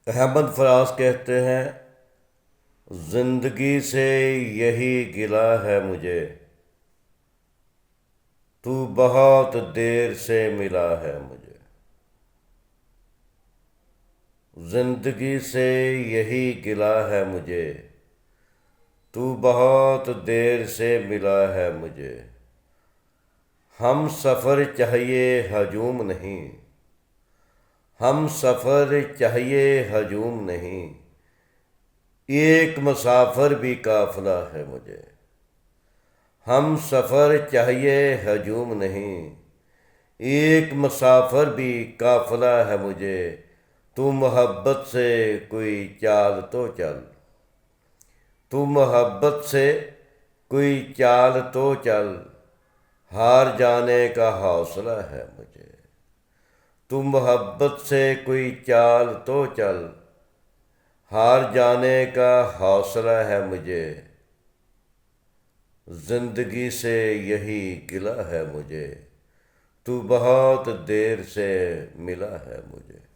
احمد فراز کہتے ہیں، زندگی سے یہی گلہ ہے مجھے، تو بہت دیر سے ملا ہے مجھے۔ زندگی سے یہی گلہ ہے مجھے، تو بہت دیر سے ملا ہے مجھے۔ ہم سفر چاہیے ہجوم نہیں، ہم سفر چاہیے ہجوم نہیں، ایک مسافر بھی قافلہ ہے مجھے۔ ہم سفر چاہیے ہجوم نہیں، ایک مسافر بھی قافلہ ہے مجھے۔ تو محبت سے کوئی چال تو چل، تو محبت سے کوئی چال تو چل، ہار جانے کا حوصلہ ہے مجھے۔ تو محبت سے کوئی چال تو چل، ہار جانے کا حوصلہ ہے مجھے۔ زندگی سے یہی گلہ ہے مجھے، تو بہت دیر سے ملا ہے مجھے۔